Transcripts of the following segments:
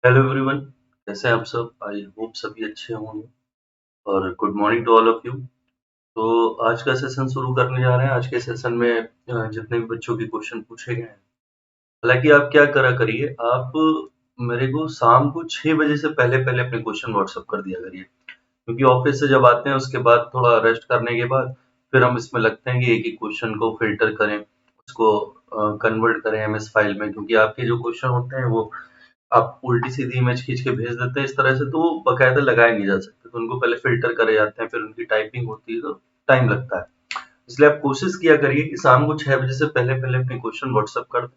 Hello everyone, कैसे हैं आप सब? आई होप सभी अच्छे होंगे और good morning to all of you. तो आज का सेशन शुरू करने जा रहे हैं। आज के सेशन में जितने भी बच्चों के क्वेश्चन पूछे गए हैं, हालांकि आप क्या करा करिए, आप मेरे को शाम को 6 बजे से पहले पहले अपने क्वेश्चन व्हाट्सअप कर दिया करिए, क्योंकि ऑफिस से जब आते हैं उसके बाद थोड़ा रेस्ट करने के बाद फिर हम इसमें लगते हैं कि एक एक क्वेश्चन को फिल्टर करें, उसको कन्वर्ट करें एमएस फाइल में, क्योंकि आपके जो क्वेश्चन होते हैं वो आप उल्टी-सीधी इमेज खींच के भेज देते हैं इस तरह से, तो वो बाकायदा लगाए नहीं जा सकते। तो उनको पहले फ़िल्टर करे जाते हैं, फिर उनकी टाइपिंग होती है, तो टाइम लगता है। इसलिए आप कोशिश किया करिए कि शाम को 6 बजे से पहले-पहले अपने क्वेश्चन व्हाट्सएप कर दें।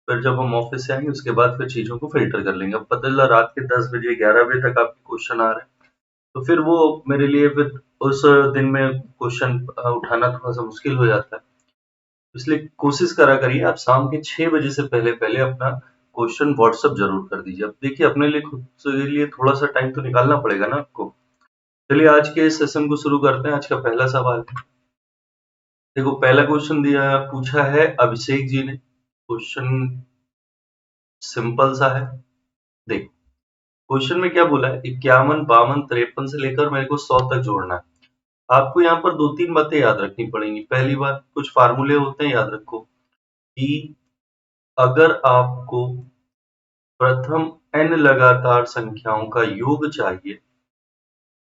फिर जब हम ऑफ़िस से आएँगे उसके बाद फिर चीज़ों को फ़िल्टर कर लेंगे। अब पता चला रात के 10 बजे, 11 बजे तक आपके क्वेश्चन आ रहे हैं, तो फिर वो मेरे लिए फिर उस दिन में क्वेश्चन उठाना थोड़ा-सा मुश्किल हो जाता है। इसलिए कोशिश करा करिए आप शाम के 6 बजे से पहले-पहले अपना क्वेश्चन व्हाट्सएप ज़रूर कर दीजिए। अब देखिए अपने लिए खुद से लिए थोड़ा-सा टाइम तो निकालना पड़ेगा ना आपको। चलिए आज के सेशन को शुरू करते हैं। आज का पहला सवाल, देखो पहला क्वेश्चन दिया पूछा है अभिषेक जी ने। क्वेश्चन सिंपल सा है। देखो क्वेश्चन में क्या बोला है, 51, 52, 53 से लेकर मेरे को 100 तक जोड़ना है। आपको यहाँ पर 2-3 बातें याद रखनी पड़ेंगी। पहली बात, कुछ फार्मूले होते हैं, याद रखो कि अगर आपको प्रथम n लगातार संख्याओं का योग चाहिए,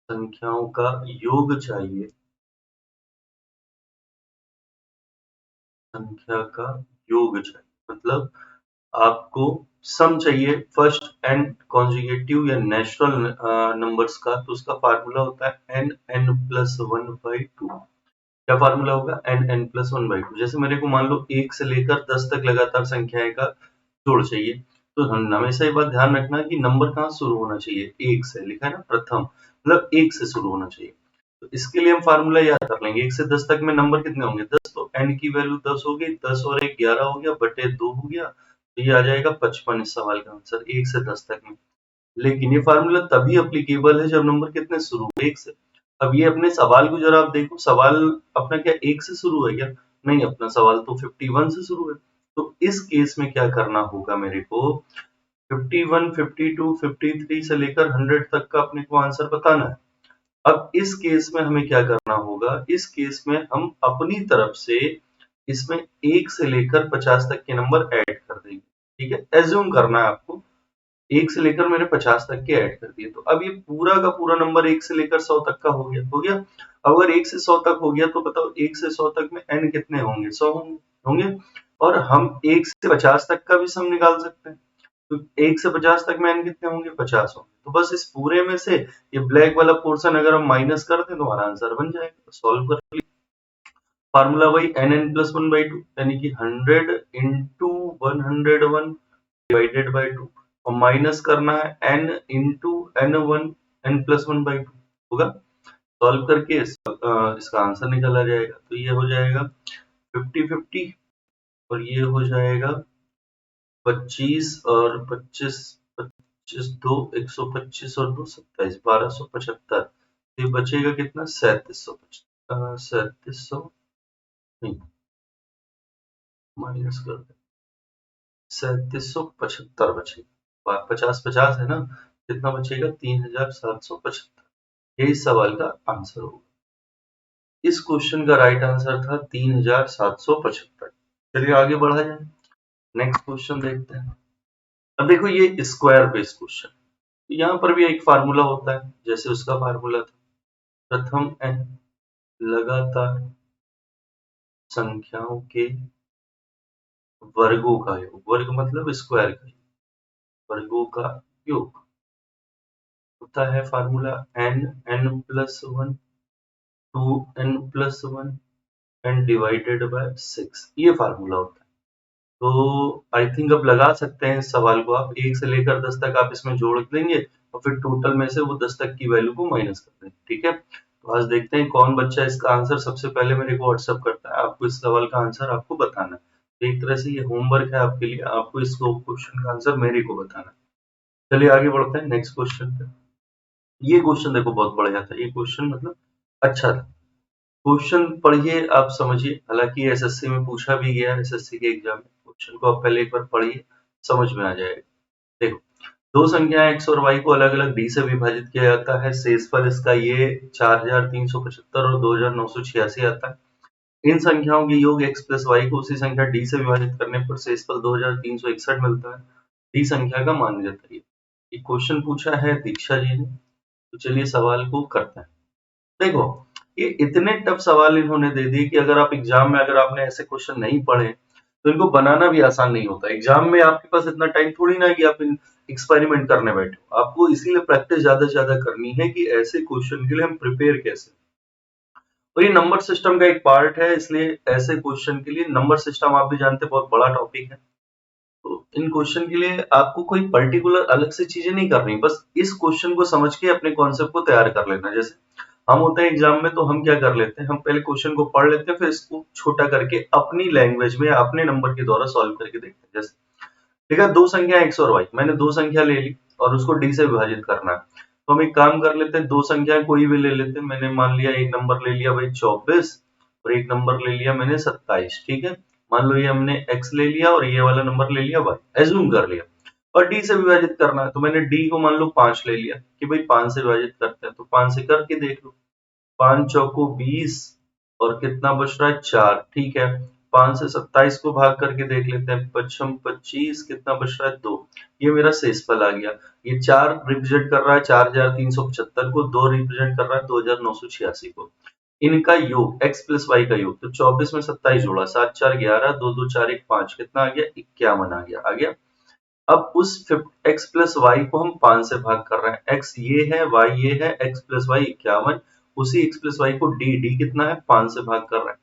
संख्याओं का योग चाहिए, संख्या का योग चाहिए मतलब आपको सम चाहिए फर्स्ट n कॉन्जुगेटिव या नेचुरल नंबर्स का, तो उसका फार्मूला होता है n+1/2। क्या फार्मूला होगा? n+1/2। जैसे मेरे को मान लो 1 से लेकर 10 तक लगातार संख्याएं का जोड़ चाहिए, तो हम हमेशा ये बात ध्यान रखना कि नंबर कहाँ शुरू होना चाहिए, 1 से। लिखा है ना प्रथम, मतलब 1 से शुरू होना चाहिए। तो इसके लिए हम फार्मूला याद कर लेंगे। 1 से 10 तक में नंबर कितने होंगे? 10, तो n की वैल्यू 10 हो गई, 10 और 1 11 हो गया, बटे 2 हो गया, तो ये आ जाएगा 55 इस सवाल का आंसर 1 से 10 तक में। लेकिन ये फार्मूला तभी एप्लीकेबल है जब नंबर कितने शुरू हुए? 1 से। अब ये अपने सवाल को जरा आप देखो, सवाल अपना क्या 1 से शुरू है क्या? नहीं, अपना सवाल तो 51 से शुरू है। तो इस केस में क्या करना होगा मेरे को, 51, 52, 53 से लेकर 100 तक का अपने को आंसर बताना है। अब इस केस में हमें क्या करना होगा, इस केस में हम अपनी तरफ से इसमें 1 से लेकर 50 तक के नंबर ऐड कर देंगे। ठीक है, एज्यूम करना है आपको 1 से लेकर मैंने 50 तक के ऐड कर दिए, तो अब ये पूरा का पूरा नंबर 1 से लेकर 100 तक का हो गया। अगर 1 से 100 तक हो गया तो बताओ 1 से 100 तक में n कितने होंगे? 100 होंगे। और हम 1 से 50 तक का भी सम निकाल सकते हैं, तो 1 से 50 तक में n कितने होंगे? 50 होंगे। तो बस इस पूरे में से ये ब्लैक वाला पोर्शन अगर हम माइनस कर दें तो हमारा आंसर बन जाएगा। तो सॉल्व कर लिया। फार्मूला वही n+1/2, यानी कि 100 इंटू 101 डिवाइडेड बाय 2, और माइनस करना है n इंटू n1 n+1/2 होगा। सॉल्व करके इसका आंसर निकल आ जाएगा। तो ये हो जाएगा 50-50 और ये हो जाएगा 25 और 25, 25 2 125 और 2 27 1275। ये बचेगा कितना? 3700 नहीं, माइनस कर दे, 3775 बचेगा। 50-50 है ना, कितना बचेगा? 3775। यही सवाल का आंसर होगा। इस क्वेश्चन का राइट आंसर था 3775। चलिए आगे बढ़ा जाए, नेक्स्ट क्वेश्चन देखते हैं। अब देखो ये स्क्वायर बेस्ड क्वेश्चन, यहाँ पर भी एक फार्मूला होता है जैसे उसका फार्मूला था, प्रथम n लगातार संख्याओं के वर्गों का योग, वर्ग मतलब स्क्वायर का योग, वर्गों का योग होता है formula n+1 2n+1 and divided by 6। ये फार्मूला होता है। तो आई थिंक अब लगा सकते हैं इस सवाल को आप, 1 से लेकर 10 तक आप इसमें जोड़ देंगे और फिर टोटल में से वो 10 तक की वैल्यू को माइनस कर देंगे। ठीक है, तो आज देखते हैं कौन बच्चा इसका आंसर सबसे पहले मेरे को व्हाट्सअप करता है। आपको इस सवाल का आंसर आपको बताना है। तो एक तरह से ये होमवर्क है आपके लिए, आपको इस क्वेश्चन का आंसर मेरे को बताना है। चलिए आगे बढ़ते हैं नेक्स्ट क्वेश्चन पे। ये क्वेश्चन देखो बहुत बढ़िया था, ये क्वेश्चन मतलब अच्छा था। क्वेश्चन पढ़िए, आप समझिए, हालांकि एसएससी में पूछा भी गया, एसएससी के एग्जाम में। क्वेश्चन को आप पहले एक बार पढ़िए, समझ में आ जाएगा। देखो दो संख्या x और y को अलग अलग d से विभाजित किया जाता है, शेषफल इसका ये 4375 और 2986 आता है। इन संख्याओं के योग x प्लस वाई को उसी संख्या d से विभाजित करने पर शेषफल 2361 मिलता है। d संख्या का मान बताइए। ये क्वेश्चन पूछा है दीक्षा जी ने, तो चलिए सवाल को करते हैं। देखो, ये इतने टफ सवाल इन्होंने दे दिए कि अगर आप एग्जाम में अगर आपने ऐसे क्वेश्चन नहीं पढ़े तो इनको बनाना भी आसान नहीं होता। एग्जाम में आपके पास इतना टाइम थोड़ी ना है कि आप एक्सपेरिमेंट करने बैठे हो। आपको इसीलिए प्रैक्टिस ज्यादा से ज्यादा करनी है कि ऐसे क्वेश्चन के लिए हम प्रिपेयर कैसे। तो ये नंबर सिस्टम का एक पार्ट है, इसलिए ऐसे क्वेश्चन के लिए नंबर सिस्टम आप भी जानते हैं बहुत बड़ा टॉपिक है। तो इन क्वेश्चन के लिए आपको कोई पर्टिकुलर अलग से चीजें नहीं करनी, बस इस क्वेश्चन को समझ के अपने कॉन्सेप्ट को तैयार कर लेना। जैसे हम होते हैं एग्जाम में, तो हम क्या कर लेते हैं, हम पहले क्वेश्चन को पढ़ लेते हैं, फिर इसको छोटा करके अपनी लैंग्वेज में अपने नंबर के द्वारा सॉल्व करके देखते हैं। जैसे ठीक है, दो संख्या x और y, मैंने दो संख्या ले ली और उसको d से विभाजित करना है। तो हम एक काम कर लेते हैं, दो संख्याएं कोई भी ले लेते हैं। मैंने मान लिया एक नंबर ले लिया भाई 24 और एक नंबर ले लिया मैंने 27। ठीक है, मान लो ये हमने x ले लिया और ये वाला नंबर ले लिया y, एज्यूम कर लिया। और d से विभाजित करना है, तो मैंने d को मान लो 5 ले लिया कि भाई 5 से विभाजित करते हैं, तो 5 से करके देख लो। 5 चौको 20 और कितना बच रहा है 4। ठीक है, 5 से 27 को भाग करके देख लेते हैं, 5 25 कितना बच रहा है 2। ये मेरा शेषफल आ गया। ये 4 रिप्रेजेंट कर रहा है 4375 को, 2 रिप्रेजेंट कर रहा है 2986 को। इनका योग x प्लस वाई का योग, तो 24 में 27 जोड़ा 7 4 11, 2 2 4 1 5, कितना आ गया 51 आ गया। अब उस x प्लस वाई को हम 5 से भाग कर रहे हैं, x ये है y ये है, x प्लस वाई 51, उसी x प्लस वाई को d कितना है 5 से भाग कर रहे हैं।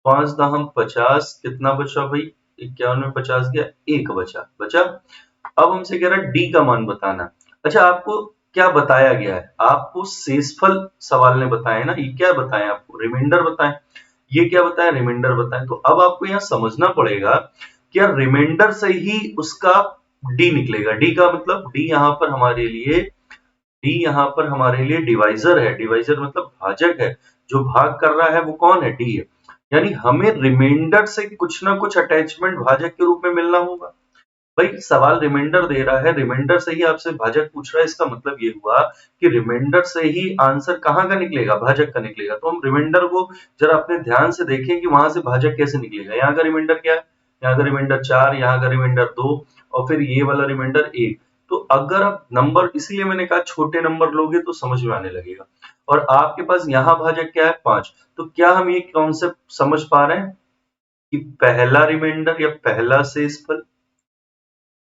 5 दहम 50, कितना बचा भाई 51 में 50 गया, 1 बचा। अब हमसे कह रहा है d का मान बताना। अच्छा, आपको क्या बताया गया है, आपको शेषफल सवाल ने बताया ना, ये क्या बताया आपको, रिमाइंडर बताएं। ये क्या बताया, रिमाइंडर बताएं। तो अब आपको यहाँ समझना पड़ेगा कि यार रिमाइंडर से ही उसका डी निकलेगा। डी का मतलब डी यहाँ पर हमारे लिए डिवाइजर है। डिवाइजर मतलब भाजक है, जो भाग कर रहा है वो कौन है, डी है। यानी हमें रिमाइंडर से कुछ ना कुछ अटैचमेंट भाजक के रूप में मिलना होगा। भाई सवाल रिमाइंडर दे रहा है, रिमाइंडर से ही आपसे भाजक पूछ रहा है, इसका मतलब ये हुआ कि रिमाइंडर से ही आंसर कहाँ का निकलेगा, भाजक का निकलेगा। तो हम रिमाइंडर को जरा अपने ध्यान से देखें कि वहां से भाजक कैसे निकलेगा। यहाँ का रिमाइंडर क्या है, यहाँ का रिमाइंडर 4, यहाँ का रिमाइंडर 2 और फिर ये वाला रिमाइंडर 1। तो अगर आप नंबर, इसलिए मैंने कहा छोटे नंबर लोगे तो समझ में आने लगेगा। और आपके पास यहाँ भाजक क्या है 5। तो क्या हम ये कॉन्सेप्ट समझ पा रहे हैं कि पहला रिमाइंडर या पहला शेषफल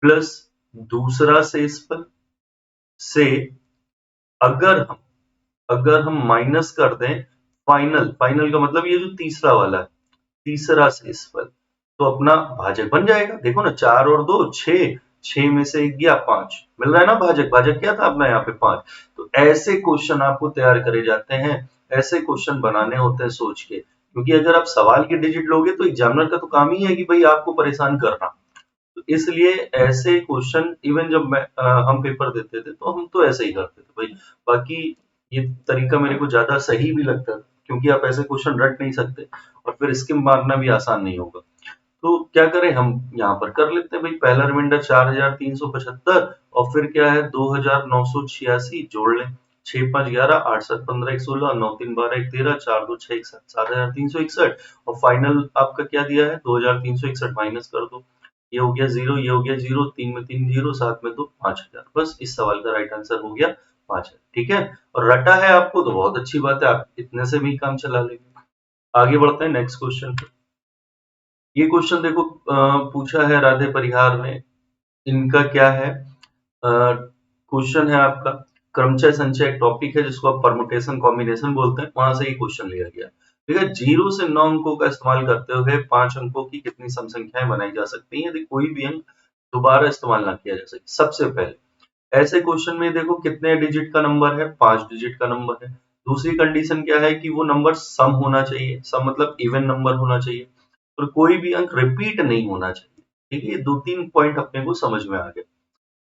प्लस दूसरा शेषफल से अगर हम माइनस कर दें फाइनल, फाइनल का मतलब ये जो तीसरा वाला है, तीसरा शेषफल, तो अपना भाजक बन जाएगा। देखो ना, 4 और 2 6, 6 में से 1 गया 5, मिल रहा है ना भाजक। भाजक क्या था अपना यहाँ पे 5। तो ऐसे क्वेश्चन आपको तैयार करे जाते हैं, ऐसे क्वेश्चन बनाने होते हैं सोच के। क्योंकि अगर आप सवाल की डिजिट लोगे तो एग्जामिनर का तो काम ही है कि भाई आपको परेशान करना। तो इसलिए ऐसे क्वेश्चन इवन जब हम पेपर देते थे तो हम तो ऐसे ही करते थे भाई। बाकी ये तरीका मेरे को ज्यादा सही भी लगता है, क्योंकि आप ऐसे क्वेश्चन रट नहीं सकते और फिर स्किम मारना भी आसान नहीं होगा। तो क्या करें, हम यहाँ पर कर लेते हैं भाई। पहला रिमाइंडर 4375 और फिर क्या है 2986, जोड़ लें 6 5 11, 8 7 15 1 16, 9 3 12 1 13, 4 2 6 1 7, 7361 और फाइनल आपका क्या दिया है 2361, माइनस कर दो। ये हो गया 0, ये हो गया 0, 3 में 3 0, 7 में 2 5000। बस इस सवाल का राइट आंसर हो गया 5000। ठीक है, और रटा है आपको तो बहुत अच्छी बात है, आप इतने से भी काम चला लेंगे। आगे बढ़ते हैं नेक्स्ट क्वेश्चन पे। ये क्वेश्चन देखो पूछा है राधे परिहार ने। इनका क्या है, क्वेश्चन है आपका क्रमचय संचय, एक टॉपिक है जिसको आप परमुटेशन कॉम्बिनेशन बोलते हैं, वहां से ये क्वेश्चन लिया गया। ठीक है, 0 से 9 अंकों का इस्तेमाल करते हुए 5 अंकों की कितनी सम संख्याएं बनाई जा सकती हैं यदि कोई भी अंक दोबारा इस्तेमाल ना किया जा सके। सबसे पहले ऐसे क्वेश्चन में देखो कितने डिजिट का नंबर है, 5 डिजिट का नंबर है। दूसरी कंडीशन क्या है कि वो नंबर सम होना चाहिए, सम मतलब इवन नंबर होना चाहिए, और कोई भी अंक रिपीट नहीं होना चाहिए। ठीक है, ये 2-3 पॉइंट अपने को समझ में आ गए।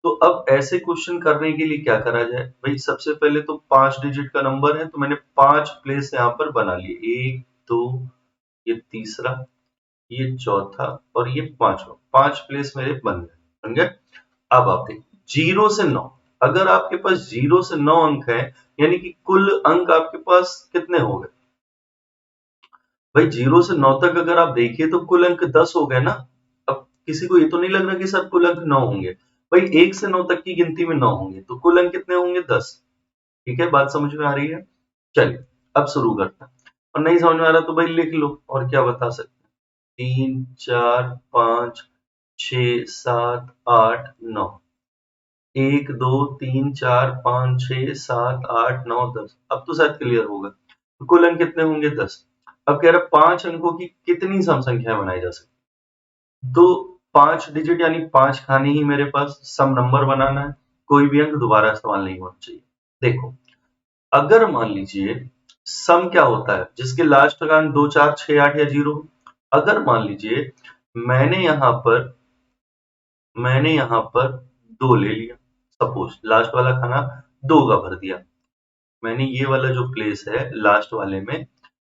तो अब ऐसे क्वेश्चन करने के लिए क्या करा जाए भाई, सबसे पहले तो 5 डिजिट का नंबर है, तो मैंने 5 प्लेस यहाँ पर बना लिए, 1 2, ये तीसरा, ये चौथा और ये पांचवा, 5 प्लेस मेरे बन गए। अब आप देखिए 0 से 9, अगर आपके पास 0 से 9 अंक है, यानी कि कुल अंक आपके पास कितने हो गए भाई? 0 से 9 तक अगर आप देखिए तो कुल अंक 10 हो गए ना। अब किसी को ये तो नहीं लग रहा कि सर कुल अंक 9 होंगे। भाई 1 से 9 तक की गिनती में 9 होंगे, तो कुल अंक कितने होंगे? 10। ठीक है, बात समझ में आ रही है? चलिए अब शुरू करते हैं। और नहीं समझ में आ रहा तो भाई लिख लो, और क्या बता सकते हैं। 3 4 5 6 7 8 9, 1 2 3 4 5 6 7 8 9 10। अब तो शायद क्लियर होगा। तो कुल अंक कितने होंगे? 10। अब कह रहा 5 अंकों की कितनी सम संख्याएं बनाई जा सकती? तो 5 डिजिट यानी 5 खाने ही मेरे पास सम नंबर बनाना है, कोई भी अंक दोबारा इस्तेमाल नहीं होना चाहिए। देखो, अगर मान लीजिए सम क्या होता है? जिसके लास्ट का अंक 2 4 6 8 या 0। अगर मान लीजिए मैंने यहां पर 2 ले लिया, सपोज लास्ट वाला खाना 2 का भर दिया, मैंने ये वाला जो प्लेस है लास्ट वाले में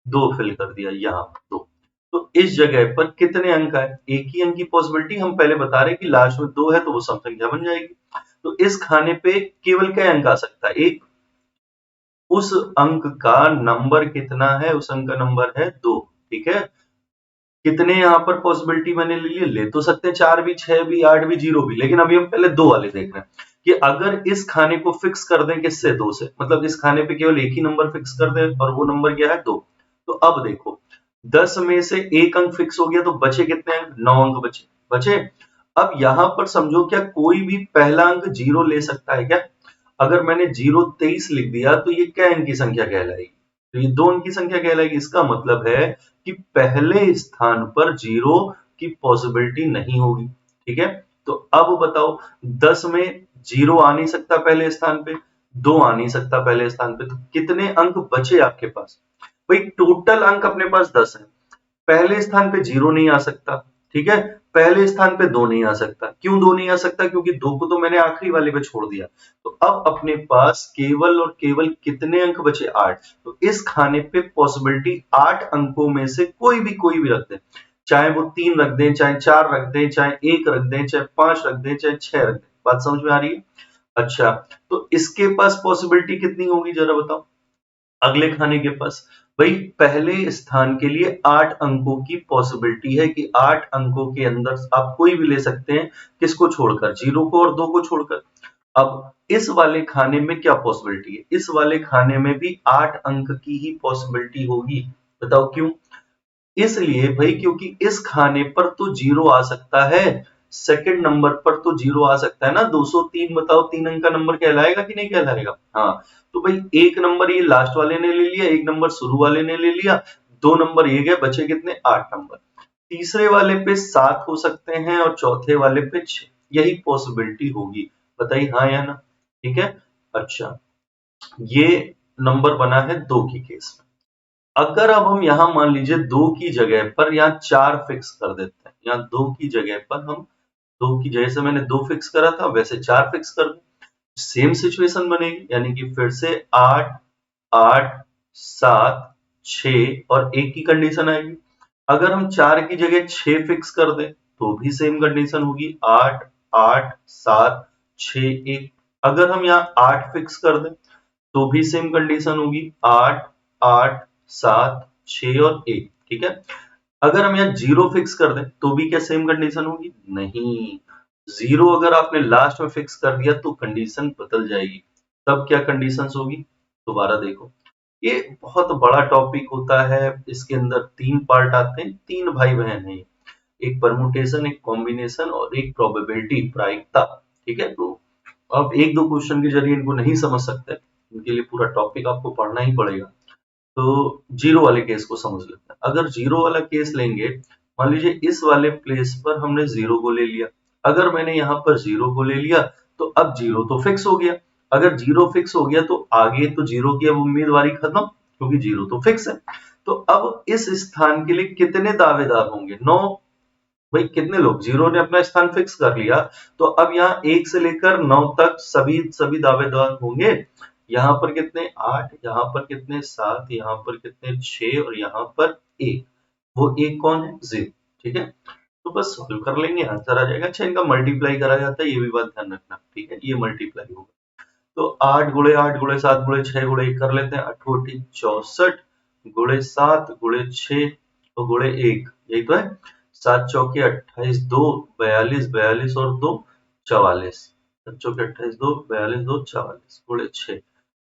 2 फिल कर दिया, यहाँ 2। तो इस जगह पर कितने अंक आए? एक ही अंक की पॉसिबिलिटी। हम पहले बता रहे हैं कि लास्ट में 2 है तो वो सम संख्या बन जाएगी। तो इस खाने पे केवल क्या अंक आ सकता है? एक। उस अंक का नंबर कितना है? उस अंक का नंबर है 2। ठीक है, कितने यहाँ पर पॉसिबिलिटी मैंने ले लिए? ले तो सकते हैं 4 भी, 6 भी, 8 भी, 0 भी, लेकिन अभी हम पहले 2 वाले देख रहे हैं कि अगर इस खाने को फिक्स कर दें किससे? 2 से, मतलब इस खाने पे केवल एक ही नंबर फिक्स कर दें और वो नंबर क्या है? 2। तो अब देखो 10 में से एक अंक फिक्स हो गया तो बचे कितने अंक? 9 अंक बचे। बचे। अब यहां पर समझो, क्या कोई भी पहला अंक 0 ले सकता है क्या? अगर मैंने 0 23 लिख दिया तो ये क्या अंक की संख्या कहलाएगी? तो ये 2 अंक की संख्या कहलाएगी। इसका मतलब है कि पहले स्थान पर 0 की पॉसिबिलिटी नहीं होगी। ठीक है, तो अब बताओ 10 में 0 आ नहीं सकता पहले स्थान पे, 2 आ नहीं सकता पहले स्थान पे, तो कितने अंक बचे आपके पास? भाई टोटल अंक अपने पास 10 है, पहले स्थान पे 0 नहीं आ सकता। ठीक है, पहले स्थान पे 2 नहीं आ सकता। क्यों 2 नहीं आ सकता? क्योंकि 2 को तो मैंने आखिरी वाले पे छोड़ दिया। तो अब अपने पास केवल और केवल कितने अंक बचे? 8। तो इस खाने पे पॉसिबिलिटी 8 अंकों में से कोई भी रख दें, चाहे वो 3 रख दें, चाहे 4 रख दें, चाहे 1 रख दें, चाहे 5 रख दें, चाहे 6 रख दें। बात समझ में आ रही है? अच्छा, तो इसके पास पॉसिबिलिटी कितनी होगी जरा बताओ? अगले खाने के पास भाई पहले स्थान के लिए 8 अंकों की पॉसिबिलिटी है कि 8 अंकों के अंदर आप कोई भी ले सकते हैं, किसको छोड़कर? 0 को और 2 को छोड़कर। अब इस वाले खाने में क्या पॉसिबिलिटी है? इस वाले खाने में भी 8 अंक की ही पॉसिबिलिटी होगी। बताओ क्यों? इसलिए भाई क्योंकि इस खाने पर तो 0 आ सकता है, सेकंड नंबर पर तो 0 आ सकता है ना। 203 बताओ 3 अंक का नंबर कहलाएगा कि नहीं कहलाएगा? हाँ, तो भाई एक नंबर ये लास्ट वाले ने ले लिया, एक नंबर शुरू वाले ने ले लिया, 2 नंबर ये गए, बचे कितने? 8 नंबर। तीसरे वाले पे 7 हो सकते हैं और चौथे वाले पे 6, यही पॉसिबिलिटी होगी। बताइए हाँ या ना? ठीक है, अच्छा, ये नंबर बना है 2 की केस में। अगर अब हम यहां मान लीजिए 2 की जगह पर यहां 4 फिक्स कर देते हैं, यहां 2 की जगह पर हम 2 की जगह से मैंने 2 फिक्स करा था, वैसे 4 फिक्स कर दें, सेम सिचुएशन बनेगी, यानी कि फिर से 8 8 7 6 और 1 की कंडीशन आएगी। अगर हम 4 की जगह 6 फिक्स कर दें तो भी सेम कंडीशन होगी, 8 8 7 6 1। अगर हम यहाँ 8 फिक्स कर दें तो भी सेम कंडीशन होगी, 8 8 7 6 और 1। ठीक है, अगर हम यहाँ 0 फिक्स कर दें तो भी क्या सेम कंडीशन होगी? नहीं, 0 अगर आपने लास्ट में फिक्स कर दिया तो कंडीशन बदल जाएगी। तब क्या कंडीशंस होगी? दोबारा देखो, ये बहुत बड़ा टॉपिक होता है, इसके अंदर 3 पार्ट आते हैं, 3 भाई बहन हैं, एक परमुटेशन, एक कॉम्बिनेशन और एक प्रोबेबिलिटी, प्रायिकता। ठीक है, तो अब एक दो क्वेश्चन के जरिए इनको नहीं समझ सकते, इनके लिए पूरा टॉपिक आपको पढ़ना ही पड़ेगा। तो जीरो वाले केस को समझ लेते हैं। अगर जीरो वाला केस लेंगे, मान लीजिए इस वाले प्लेस पर हमने 0 को ले लिया, अगर मैंने यहाँ पर 0 को ले लिया तो अब 0 तो फिक्स हो गया। अगर 0 फिक्स हो गया तो आगे तो 0 की अब उम्मीदवारी खत्म, क्योंकि 0 तो फिक्स है। तो अब इस स्थान के लिए कितने दावेदार होंगे? 9। भाई कितने लोग? 0 ने अपना स्थान फिक्स कर लिया, तो अब यहाँ 1 से लेकर 9 तक सभी दावेदार होंगे। यहाँ पर कितने? 8, यहाँ पर कितने? 7, यहाँ पर कितने? 6 और यहाँ पर 1। वो 1 कौन है? 0। ठीक है, तो बस सॉल्व कर लेंगे, आंसर आ जाएगा। अच्छा, इनका मल्टीप्लाई करा जाता है, ये भी बात ध्यान रखना, ठीक है, ये मल्टीप्लाई होगा। तो 8 गुणे 8 गुणे 7 गुणे 1 कर लेते हैं, 8 गुणे 7 गुणे 6 और गुणे 1, यही तो है। 7 चौके 28, 2 42, 42 और 2 44, 7 चौके 28, 2 42, 2 44 गुणे 6,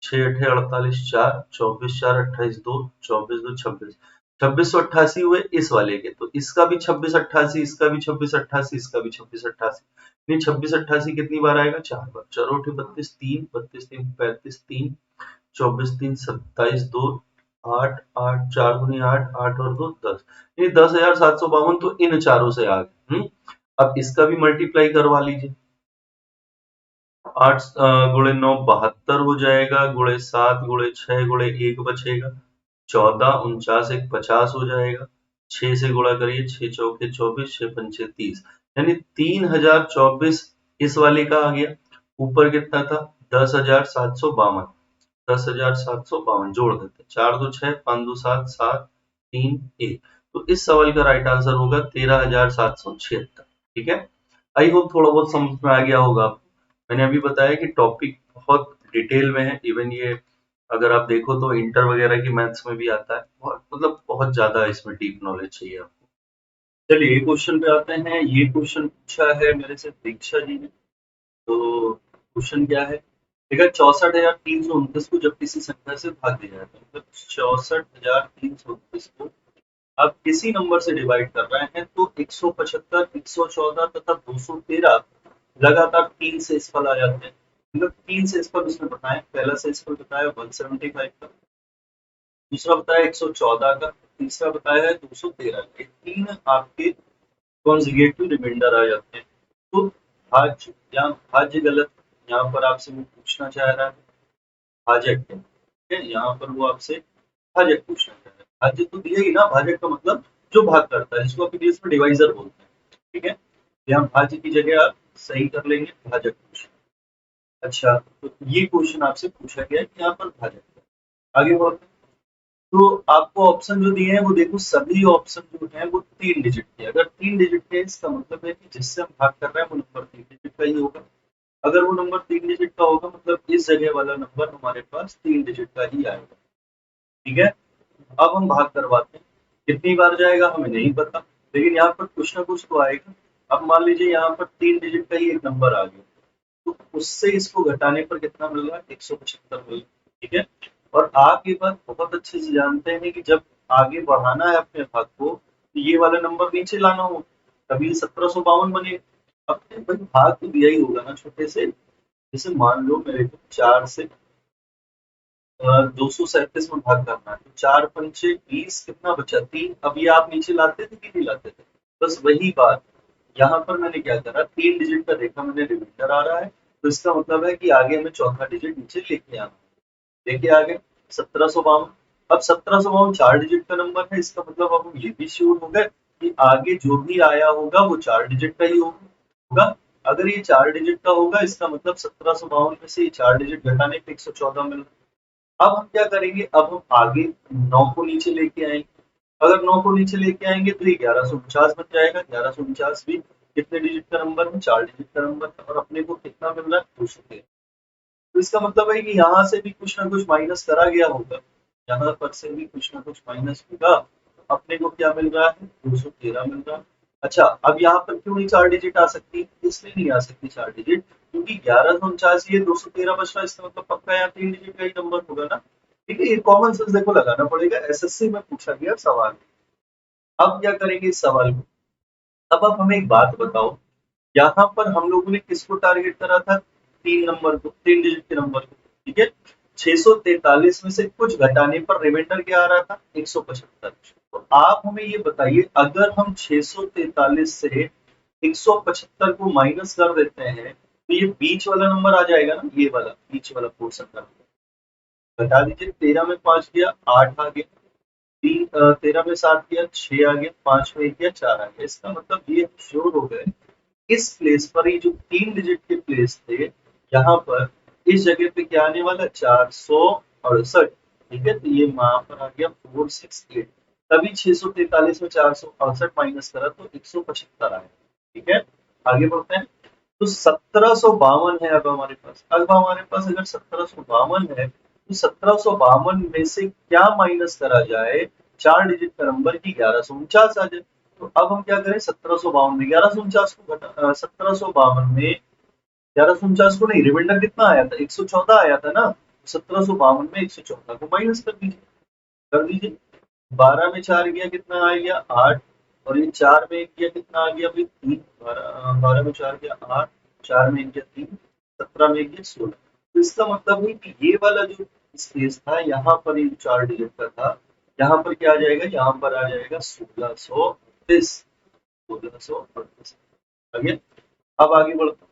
6 अठे 48, 4 24, 4 28, 2 24, 2 26, 2688 हुए इस वाले के, तो इसका भी 2688, इसका भी 2688, इसका भी 2688। नहीं, 2688 कितनी बार आएगा? 4 बार। 4 अठे 32, 3 32 3 35, 3 24 3 27, 2 8 8 4 दूनी 8 8 और 2 10, ये 10,752 तो इन चारों से आ गए। अब इसका भी मल्टीप्लाई करवा लीजिए। 8 गुणे 9 72 हो जाएगा, गुणे 7 गुणे 6 गुणे 1 बचेगा, 14 49 1 50 हो जाएगा। 6 से गुणा करिए, 6 चौके 24, 6 पंचे 30, यानी 3024 इस वाले का आ गया। ऊपर कितना था? 10,752, 10,752 जोड़ देते, 4 2 6 5 2 7 7 3 1, तो इस सवाल का राइट आंसर होगा 13,776। ठीक है, आई होप थोड़ा बहुत समझ में आ गया होगा आपको। मैंने अभी बताया कि टॉपिक बहुत डिटेल में है, इवन ये अगर आप देखो तो इंटर वगैरह की मैथ्स में भी आता है, बहुत मतलब बहुत ज्यादा इसमें डीप नॉलेज चाहिए आपको। चलिए, ये क्वेश्चन पे आते हैं। ये क्वेश्चन पूछा है मेरे से दीक्षा जी ने। तो क्वेश्चन क्या है? देखा, 64,329 को जब किसी संख्या से भाग दिया जाए, तो मतलब 64,329 को आप किसी नंबर से डिवाइड कर रहे हैं, तो 175, 114 तथा 213 लगातार 3 से इसफल आ जाते हैं। मतलब 3 से इसफल उसने बताया, पहला से इसफल बताया 175 का, दूसरा बताया 114 का, तीसरा बताया है 213 का। 3 आपके कॉन्जुगेटिव रिमाइंडर आ जाते हैं। तो भाज्य या भाज्य गलत, यहाँ पर आपसे वो पूछना चाह रहा है भाजक है, ठीक है, यहाँ पर वो आपसे भाजक पूछना चाह रहा है। भाज्य तो दिया ही ना, भाजक का मतलब जो भाग करता है, जिसको आप इंग्लिश में डिवाइजर बोलते हैं, ठीक है। यहाँ भाज्य की जगह आप सही कर लेंगे भाजक पूछ। अच्छा, तो ये क्वेश्चन आपसे पूछा गया कि यहाँ पर भाजक। आगे बढ़ते हैं। तो आपको ऑप्शन जो दिए हैं वो देखो, सभी ऑप्शन जो है वो 3 डिजिट के। अगर 3 डिजिट के, इसका मतलब है कि जिससे हम भाग कर रहे हैं वो नंबर 3 डिजिट का ही होगा। अगर वो नंबर 3 डिजिट का होगा, मतलब इस जगह वाला नंबर हमारे पास 3 डिजिट का ही आएगा। ठीक है, अब हम भाग करवाते हैं। कितनी बार जाएगा हमें नहीं पता, लेकिन यहाँ पर कुछ ना कुछ तो आएगा। अब मान लीजिए यहाँ पर 3 डिजिट का ही एक नंबर आ गया, तो उससे इसको घटाने पर कितना मिल रहा है? 175 मिल रहा है। ठीक है, और आप ये बात बहुत अच्छे से जानते हैं कि जब आगे बढ़ाना है अपने भाग को, तो ये वाला नंबर नीचे लाना हो, तभी 1752 बने। अब भाई भाग तो दिया ही होगा ना छोटे से। जैसे मान लो मेरे को 4 से 237 में भाग करना है, तो 4 पंचे 20, कितना बचा? 3। अब ये आप नीचे लाते थे कि नहीं लाते थे? बस वही बात, यहाँ पर मैंने क्या करा, 3 डिजिट का देखा मैंने रिमाइंडर आ रहा है, तो इसका मतलब है कि आगे हमें चौथा डिजिट नीचे लेके आना। लेके आ गए 1752। अब 1752 4 डिजिट का नंबर है, इसका मतलब अब हम ये भी श्योर हो गए कि आगे जो भी आया होगा वो 4 डिजिट का ही होगा। अगर ये 4 डिजिट का होगा, इसका मतलब 1752 में से ये 4 डिजिट घटाने पे 114 मिल रहा है। अब हम क्या करेंगे, अब हम आगे 9 को नीचे लेके आएंगे। अगर 9 को नीचे लेके आएंगे तो ये 1149 बन जाएगा। 1149 भी कितने डिजिट का नंबर है? 4 डिजिट का नंबर है, और अपने को कितना मिल रहा है? 213। तो इसका मतलब है कि यहाँ से भी कुछ ना कुछ माइनस करा गया होगा, यहाँ पर से भी कुछ ना कुछ माइनस होगा। अपने को क्या मिल रहा है? 213 मिल रहा है। अच्छा, अब यहाँ पर क्यों नहीं 4 डिजिट आ सकती? इसलिए नहीं आ सकती 4 डिजिट, क्योंकि 1149 ये 213 बच रहा है, इसका मतलब पक्का यहाँ 3 डिजिट का ही नंबर होगा ना। ठीक है, ये कॉमन सेंस देखो लगाना पड़ेगा, एसएससी में पूछा गया सवाल। अब क्या करेंगे इस सवाल को? अब आप हमें एक बात बताओ, यहाँ पर हम लोगों ने किसको टारगेट करा था? 3 नंबर को, 3 डिजिट के नंबर को। ठीक है, 643 में से कुछ घटाने पर रिमाइंडर क्या आ रहा था? 175। तो आप हमें ये बताइए, अगर हम 643 से 175 को माइनस कर देते हैं, तो ये बीच वाला नंबर आ जाएगा ना, ये वाला बीच वाला पोर्शन का। घटा दीजिए, 13 में 5 गया 8 आ गया, 13 में 7 गया 6 आ गया, 5 में 1 गया 4 आ गया। इसका मतलब ये श्योर हो गए, इस प्लेस पर ये जो 3 डिजिट के प्लेस थे, यहाँ पर इस जगह पे क्या आने वाला है? 468। ठीक है, तो ये वहां पर आ गया 468। तभी 643 में 468 माइनस करा तो 175 आया। ठीक है, आगे बढ़ते हैं। तो 1752 है अब हमारे पास। अब हमारे पास अगर 1752 है तो 1752 में से क्या माइनस करा जाए, 4 डिजिट का नंबर की 1149 आ जाए। तो अब हम क्या करें, 1752 में 1149 को घटा, 1752 में 1149 को नहीं, रिमाइंडर कितना आया था, 114 आया था ना। 1752 में 114 को माइनस कर दीजिए, कर दीजिए। 12 में 4 गया कितना आ गया, 8। और ये 4 में 1 गया कितना आ गया भाई, 3। 12 में 4 गया 8, 4 में 1 गया 3, 17 में 1 गया 16। तो इसका मतलब है कि ये वाला जो स्पेस था यहाँ पर, ये 4 डिजिट का था, यहाँ पर क्या आ जाएगा, यहाँ पर आ जाएगा 1638। 1638। आगे, अब आगे बढ़ते,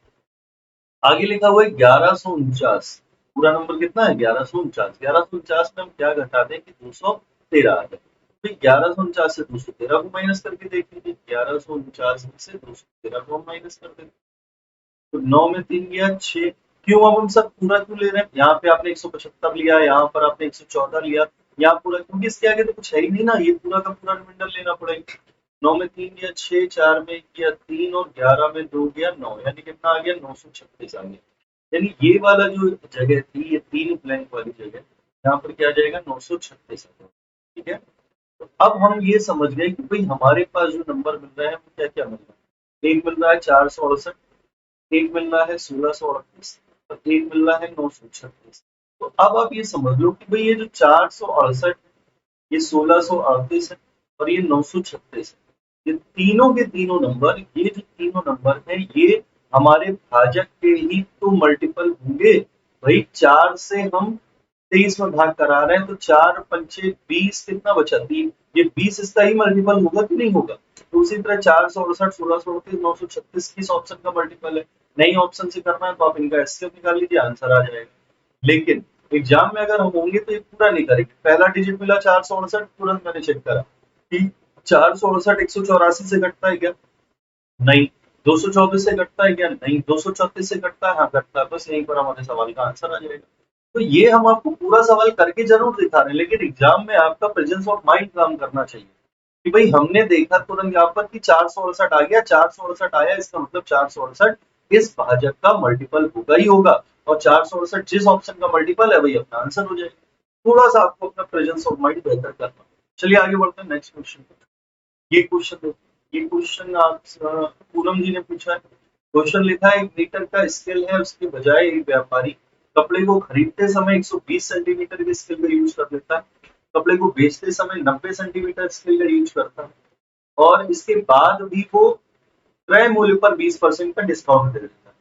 आगे लिखा हुआ है 1149। पूरा नंबर कितना है, 1149। 1149 में हम क्या घटा दें कि 213 आ जाए। तो 1149 से 213 को माइनस करके देख लीजिए। 1149 में से 213 को हम माइनस कर देंगे तो 9 में 3 गया 6। क्यों, अब हम सब पूरा क्यों ले रहे हैं, यहाँ पे आपने 175 लिया, यहाँ पर आपने 114 लिया, यहाँ पूरा, क्योंकि इसके आगे तो कुछ है ही नहीं ना, ये पूरा का पूरा रिमाइंडर लेना पड़ेगा। 9 में 3 गया 6, 4 में 1 गया 3 और 11 में 2 गया 9, यानी कितना आ गया, 936 आ गया। यानी ये वाला जो जगह थी, ये 3 ब्लैंक वाली जगह, यहाँ पर क्या आ जाएगा, 936 आ जाएगा। ठीक है, तो अब हम ये समझ गए कि भाई हमारे पास जो नंबर मिल रहा है वो क्या क्या मिल रहा है। एक मिल रहा है 468, एक मिल रहा है 1638 और एक मिल रहा है 936। तो अब आप ये समझ लो कि भाई ये जो 468, ये 1638 है और ये 936 है, ये तीनों के तीनों नंबर, ये जो तीनों नंबर है, ये हमारे भाजक के ही तो मल्टीपल होंगे। भाई 4 से हम 23 में भाग करा रहे हैं तो 4 पंचे 20, कितना बचा 3, ये 20 इसका ही मल्टीपल होगा कि नहीं होगा। तो उसी तरह 468, 1638, 936 किस ऑप्शन का मल्टीपल है, नई ऑप्शन से करना है तो आप इनका एससीएफ निकाल लीजिए, आंसर आ जाएगा। लेकिन एग्जाम में अगर हम होंगे तो ये पूरा नहीं करेंगे। पहला डिजिट मिला 468, तुरंत मैंने चेक करा कि 468 184 से घटता है क्या, नहीं। 224 से घटता है क्या, नहीं। 234 से घटता है, हाँ घटता है। बस यहीं पर हमारे सवाल का आंसर आ जाएगा। तो ये हम आपको पूरा सवाल करके जरूर दिखा रहे हैं, लेकिन एग्जाम में आपका प्रेजेंस ऑफ माइंड काम करना चाहिए कि भाई हमने देखा तुरंत यहाँ पर कि 468 आ गया, 468 आया, इसका मतलब 468 इस भाजक का मल्टीपल होगा ही होगा, और 468 जिस ऑप्शन का मल्टीपल है वही अपना आंसर हो जाएगा। थोड़ा सा आपको अपना प्रेजेंस ऑफ माइंड बेहतर करना। चलिए आगे बढ़ते हैं नेक्स्ट क्वेश्चन पे। ये क्वेश्चन देखिए, ये क्वेश्चन आप पूनम जी ने पूछा है। क्वेश्चन लिखा है, 1 मीटर का स्केल है, उसके बजाय एक व्यापारी कपड़े को खरीदते समय 120 सेंटीमीटर के स्केल का यूज कर लेता है, कपड़े को बेचते समय 90 सेंटीमीटर स्केल का यूज करता है, और इसके बाद भी वो क्रय मूल्य पर 20% का डिस्काउंट दे देता है।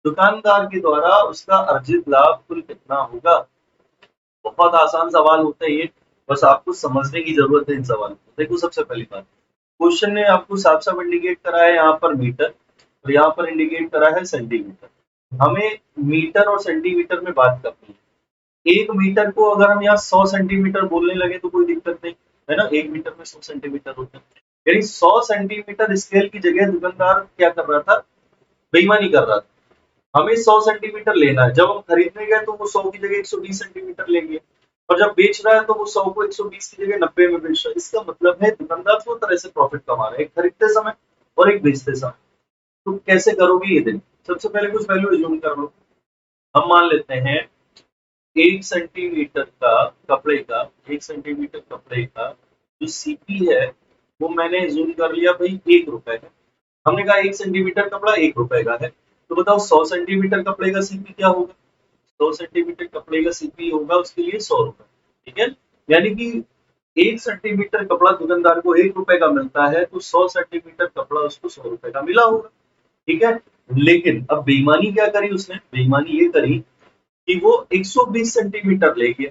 दुकानदार के द्वारा उसका अर्जित लाभ कुल कितना होगा। बहुत आसान सवाल होता है ये, बस आपको समझने की जरूरत है इन सवालों को। देखो सबसे पहली बात, क्वेश्चन ने आपको साफ साफ इंडिकेट करा है यहाँ पर मीटर, और यहाँ पर इंडिकेट करा है सेंटीमीटर। हमें मीटर और सेंटीमीटर में बात करनी है। 1 मीटर को अगर हम यहाँ 100 सेंटीमीटर बोलने लगे तो कोई दिक्कत नहीं है ना, 1 मीटर में 100 सेंटीमीटर होते हैं। यानी 100 सेंटीमीटर स्केल की जगह दुकानदार क्या कर रहा था, बेईमानी कर रहा था। हमें 100 सेंटीमीटर लेना है, जब हम खरीदने गए तो वो 100 की जगह 120 सेंटीमीटर लेंगे, और जब बेच रहा है तो वो 100 को 120 की जगह 90 में बेच रहा है। इसका मतलब है दुकानदार दो तरह से प्रॉफिट कमा रहा है, एक खरीदते समय और एक बेचते समय। तो कैसे करोगे ये दिन, सबसे पहले कुछ वैल्यू एज्यूम कर लो। हम मान लेते हैं 1 सेंटीमीटर का कपड़े का, 1 सेंटीमीटर कपड़े का जो सीपी है वो मैंने एज्यूम कर लिया भाई 1 रुपए है। हमने कहा 1 सेंटीमीटर कपड़ा 1 रुपए का है, तो बताओ 100 सेंटीमीटर कपड़े का सीपी क्या होगा। 100 सेंटीमीटर कपड़े का सीपी होगा उसके लिए 100 रुपए। ठीक है, यानी कि 1 सेंटीमीटर कपड़ा दुकानदार को 1 रुपए का मिलता है, तो 100 सेंटीमीटर कपड़ा उसको 100 रुपए का मिला होगा। ठीक है, लेकिन अब बेईमानी क्या करी उसने, बेईमानी ये करी कि वो 120 सेंटीमीटर ले गया,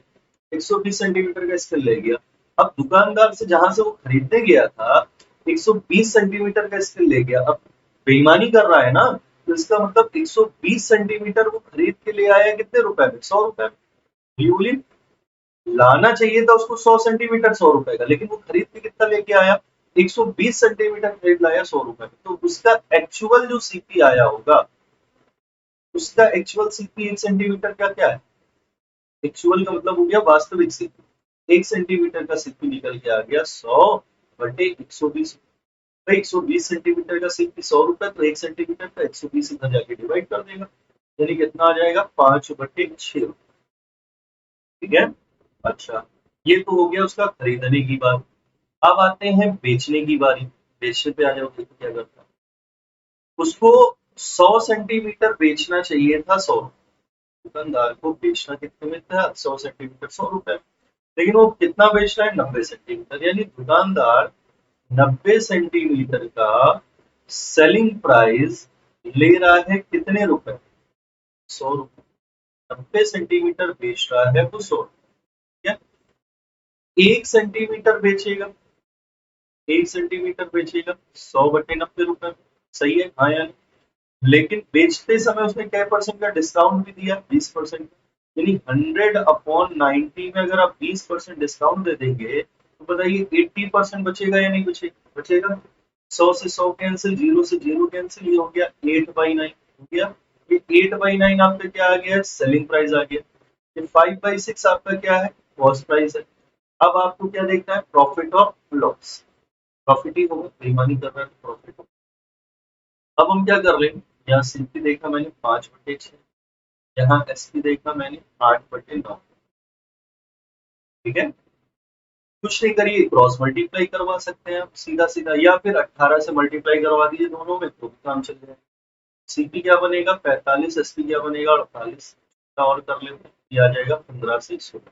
120 सेंटीमीटर का स्केल ले गया। अब दुकानदार से जहां से वो खरीदने गया था 120 सेंटीमीटर का स्केल ले गया, अब बेईमानी कर रहा है ना, तो इसका मतलब 120 सेंटीमीटर वो खरीद के ले आया कितने रुपए में, 100 रुपए में। लाना चाहिए था उसको 100 सेंटीमीटर 100 रुपए का, लेकिन वो खरीद के कितना लेके आया, 120 सेंटीमीटर खरीद लाया 100 रुपए में। तो उसका एक्चुअल जो सीपी आया होगा, उसका एक्चुअल सीपी 1 सेंटीमीटर का क्या है, एक्चुअल का मतलब हो गया वास्तविक सीपी। 1 सेंटीमीटर का सीपी निकल के आ गया 100/120। भाई 120 सेंटीमीटर का सीपी 100 रुपए, तो 1 सेंटीमीटर का 120 इधर जाके डिवाइड कर देगा, यानी कितना आ जाएगा 5/6। ठीक है। अच्छा, ये तो हो गया उसका खरीदने की बात। अब आते हैं बेचने की बारी। बेचने पे आ जाओ, देखो क्या करता है। उसको 100 सेंटीमीटर बेचना चाहिए था 100। दुकानदार को बेचना कितने में था? 100 सेंटीमीटर 100 रुपए। लेकिन वो कितना बेच रहा है? 90 सेंटीमीटर। यानी दुकानदार 90 सेंटीमीटर का सेलिंग प्राइस ले रहा है कितने रुपए? 100 रुपए। 90 सेंटीमीटर बेच रहा है वो 100। 1 सेंटीमीटर बेचेगा, 1 सेंटीमीटर बेचेगा 100/90 रुपए। सही है, हाँ यानी। लेकिन बेचते समय उसने क्या परसेंट का डिस्काउंट भी दिया? 20%। यानी 100/90 में अगर आप 20% डिस्काउंट दे देंगे तो बताइए 80% बचेगा या नहीं बचेगा? बचेगा। 100 से 100 कैंसिल, 0 से 0 कैंसिल, ये हो गया 8/9 हो गया। ये 8/9 आपका क्या आ गया? सेलिंग प्राइस आ गया। ये 5/6 आपका क्या है? कॉस्ट प्राइस है। अब आपको क्या देखना है? प्रॉफिट और लॉस। प्रॉफिट ही होगा, बेईमानी कर रहा है प्रॉफिट होगा। अब हम क्या कर लें? यहाँ सीपी देखा मैंने 5/6, यहाँ एसपी देखा मैंने 8/9। ठीक है। कुछ नहीं करिए, क्रॉस मल्टीप्लाई करवा सकते हैं आप सीधा सीधा, या फिर 18 से मल्टीप्लाई करवा दीजिए दोनों में, तो भी काम चल जाएगा। सीपी क्या बनेगा? 45। एसपी क्या बनेगा? 48। और कर लेते हैं, ये आ जाएगा 15 से 16।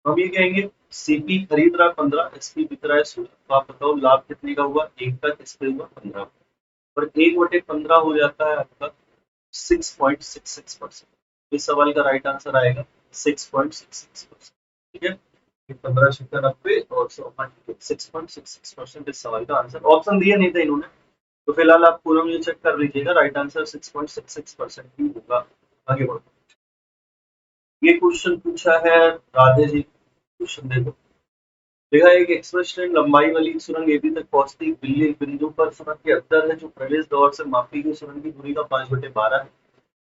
हम ये कहेंगे सीपी खरीद रहा 15, एसपी बिक रहा है 16, तो आप बताओ लाभ कितने का हुआ? एक का, किसपे हुआ? 15। और 1/15 हो जाता है आपका 6.66%। इस सवाल का राइट आंसर आएगा 6.66%। ठीक है। 15 × 90 और 6.66% इस सवाल का आंसर। ऑप्शन दिया नहीं था इन्होंने, तो फिलहाल आप पूरा में चेक कर लीजिएगा, राइट आंसर 6.66% ही होगा। आगे बढ़ो। ये क्वेश्चन पूछा है राधे जी। क्वेश्चन देखो। देखा, एक एक्सप्रेस ट्रेन लंबाई वाली सुरंग एबी तक पहुंचती बिल्ली एक बिंदु पर सुरंग के अंदर है, जो प्रवेश द्वार से मापी गई सुरंग की दूरी का 5/12 है।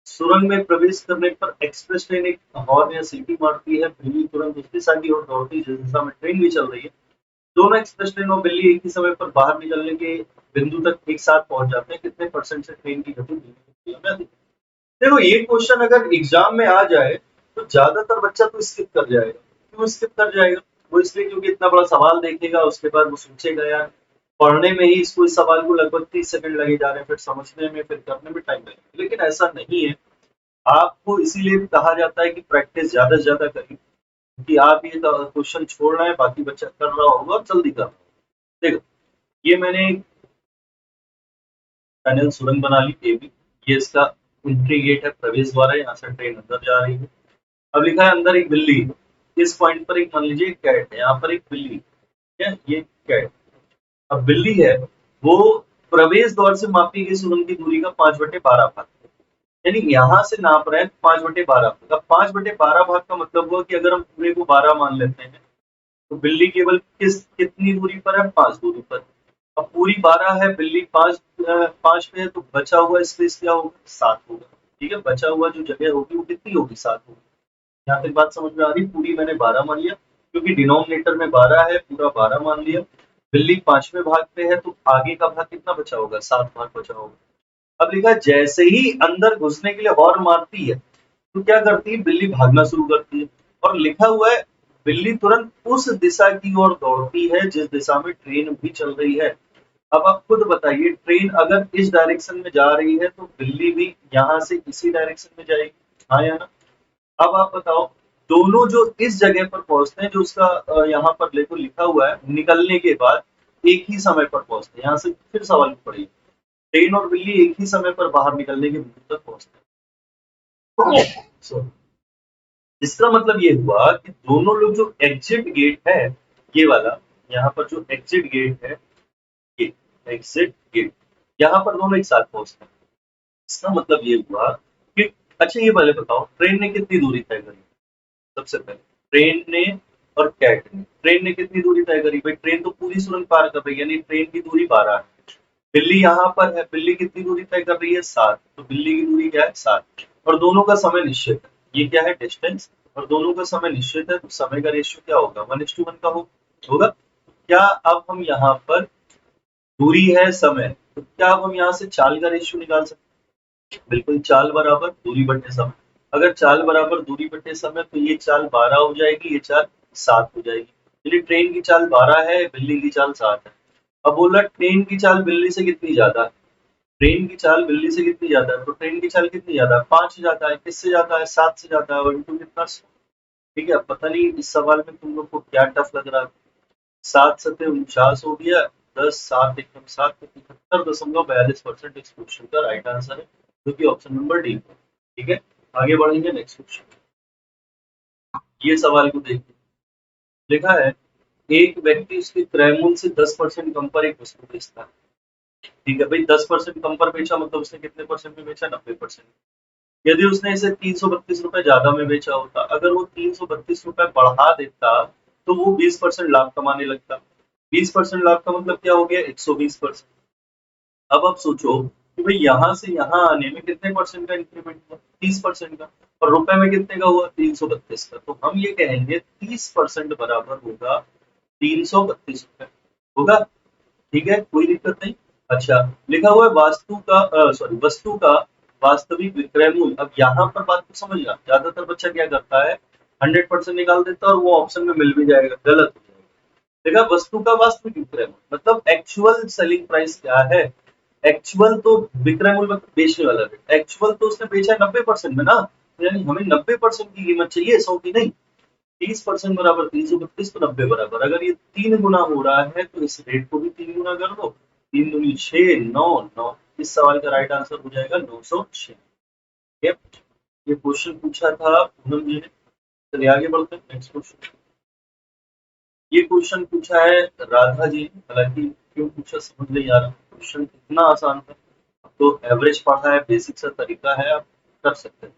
सुरंग में प्रवेश करने पर एक्सप्रेस ट्रेन एक हॉर्न या सीटी मारती है। बिल्ली तुरंत उस दिशा की ओर दौड़ती है जिस दिशा में ट्रेन भी चल रही है। दोनों एक्सप्रेस ट्रेन और बिल्ली एक ही समय पर बाहर निकलने के बिंदु तक एक साथ पहुंच जाते हैं। कितने परसेंट से ट्रेन की गति बिल्ली की तुलना में अधिक? देखो, ये क्वेश्चन अगर एग्जाम में आ जाए तो ज्यादातर बच्चा तो स्किप कर जाएगा। क्यों स्किप कर जाएगा? वो इसलिए क्योंकि इतना बड़ा सवाल देखेगा, उसके बाद वो सोचेगा यार, पढ़ने में ही इसको, इस सवाल को लगभग 30 सेकंड लगे जा रहे हैं, फिर समझने में, फिर करने में टाइम लगेगा। लेकिन ऐसा नहीं है। आपको इसीलिए भी कहा जाता है कि प्रैक्टिस ज्यादा से ज्यादा करिए, क्योंकि आप ये क्वेश्चन छोड़ रहे हैं, बाकी बच्चा कर रहा होगा और जल्दी कर रहा होगा। देखो, ये मैंने टनल सुरंग बना ली एबी। ये इसका एंट्री गेट है, प्रवेश द्वार है, यहाँ से ट्रेन अंदर जा रही है। अब लिखा है अंदर एक बिल्ली है। इस पॉइंट पर एक मान लीजिए कैट है, यहाँ पर एक बिल्ली है, ये कैट। अब बिल्ली है, वो प्रवेश द्वार से मापी गई सुरंग की दूरी का 5/12 भाग, यानी यहाँ से नाप रहे हैं 5/12 भाग। अब 5/12 भाग का मतलब हुआ कि अगर हम पूरे को 12 मान लेते हैं तो बिल्ली केवल कितनी दूरी पर है? 5 दूरी पर। अब पूरी 12 है, बिल्ली 5 पे है, तो बचा हुआ स्पेस क्या होगा? 7 होगा। ठीक है, बचा हुआ जो जगह होगी वो कितनी होगी? 7 होगी। यहाँ तक बात समझ में आ रही? पूरी मैंने 12 मान लिया, क्योंकि डिनोमिनेटर में 12 है, पूरा 12 मान लिया। बिल्ली 5वें भाग पे है, तो आगे का भाग कितना बचा होगा? 7 भाग बचा होगा। अब लिखा जैसे ही अंदर घुसने के लिए हॉर्न मारती है तो क्या करती है? बिल्ली भागना शुरू करती है। और लिखा हुआ है बिल्ली तुरंत उस दिशा की ओर दौड़ती है जिस दिशा में ट्रेन भी चल रही है। अब आप खुद बताइए, ट्रेन अगर इस डायरेक्शन में जा रही है तो बिल्ली भी यहाँ से इसी डायरेक्शन में जाएगी, हाँ या ना? अब आप बताओ, दोनों जो इस जगह पर पहुंचते हैं, जो उसका यहाँ पर देखो लिखा हुआ है, निकलने के बाद एक ही समय पर पहुंचते हैं। यहाँ से फिर सवाल पड़ेगा, ट्रेन और बिल्ली एक ही समय पर बाहर निकलने के बिंदु तक पहुंचते हैं। सो इसका मतलब ये हुआ कि दोनों लोग जो एग्जिट गेट है, ये वाला, यहाँ पर जो एग्जिट गेट है, ये एग्जिट गेट, यहाँ पर दोनों एक साथ पहुंचते हैं। इसका मतलब ये हुआ कि, अच्छा ये पहले बताओ, ट्रेन ने कितनी दूरी तय करी? सबसे पहले ट्रेन ने और कैट ने, ट्रेन ने कितनी दूरी तय करी? भाई ट्रेन तो पूरी सुरंग पार कर रही है, यानी ट्रेन की दूरी 12 है। बिल्ली यहाँ पर है, बिल्ली कितनी दूरी तय कर रही है? 7, तो बिल्ली की दूरी क्या है? 7। और दोनों का समय निश्चित है, ये क्या है? डिस्टेंस। और दोनों का समय निश्चित है, तो समय का रेशियो क्या होगा, 1:1 का होगा। क्या अब हम यहाँ पर दूरी है समय, तो क्या अब हम यहाँ से चाल का रेशियो निकाल सकते हैं? बिल्कुल, चाल बराबर दूरी बटे समय। अगर चाल बराबर दूरी बटे समय, तो ये चाल 12 हो जाएगी, ये चाल 7 हो जाएगी। चलिए, ट्रेन की चाल 12 है, बिल्ली की चाल 7 है। अब बोला ट्रेन की चाल बिल्ली से कितनी ज्यादा है, ट्रेन की चाल बिल्ली से कितनी ज्यादा है, तो ट्रेन की चाल कितनी ज्यादा है, 5 से ज्यादा है। किससे ज्यादा है, 7 से ज्यादा है, और इनटू कितना, 100। ठीक है, पता नहीं इस सवाल में तुम लोग को क्या टफ लग रहा है। 7 सत्ते 49 हो गया, 10 7 एकम 7, तो 71.42% इस क्वेश्चन का राइट आंसर है, जो कि ऑप्शन नंबर डी। ठीक है, आगे बढ़ेंगे नेक्स्ट क्वेश्चन। ये सवाल को देखिए, लिखा है एक व्यक्ति उसके क्रय मूल्य से 10% कम पर एक वस्तु बेचता है। ठीक है भाई, 10% कम पर बेचा मतलब उसने कितने परसेंट में बेचा, 90%। यदि उसने इसे 332 रुपए ज्यादा में बेचा होता, अगर वो 332 रुपए बढ़ा देता, तो वो 20% लाभ कमाने लगता। 20% लाभ का मतलब क्या हो गया, 120%। अब आप सोचो कि भाई यहाँ से यहाँ आने में कितने परसेंट का इंक्रीमेंट हुआ, 30% का, और रुपए में कितने का हुआ, 332 का। तो हम ये कहेंगे 30% बराबर होगा 332 रुपए, होगा। ठीक है, कोई दिक्कत नहीं। अच्छा, लिखा हुआ है वास्तु का सॉरी वस्तु का वास्तविक विक्रय मूल्य। अब यहाँ पर बात को समझना, ज्यादातर बच्चा क्या करता है, 100% निकाल देता है और वो ऑप्शन में मिल भी जाएगा, गलत हो जाएगा। देखा, वस्तु का वास्तविक विक्रय मूल्य मतलब एक्चुअल सेलिंग प्राइस क्या है। एक्चुअल तो विक्रय मूल्य मतलब बेचने वाला रेट, एक्चुअल तो उसने बेचा है 90% में ना, तो यानी हमें 90% की कीमत चाहिए, 100 की नहीं। 30% बराबर 332, तो 90 बराबर, अगर ये 3 गुना हो रहा है तो इस रेट को भी 3 गुना कर दो, 3 दूनी 6, 9 9। इस सवाल का राइट आंसर हो जाएगा 906। ठीक है, ये क्वेश्चन पूछा था पूनम जी ने। चलिए आगे बढ़ते हैं नेक्स्ट क्वेश्चन। ये क्वेश्चन पूछा है राधा जी ने, हालांकि क्यों पूछा समझ नहीं आ रहा, क्वेश्चन इतना आसान था। तो एवरेज पढ़ा है, बेसिक सा तरीका है, आप कर सकते हैं।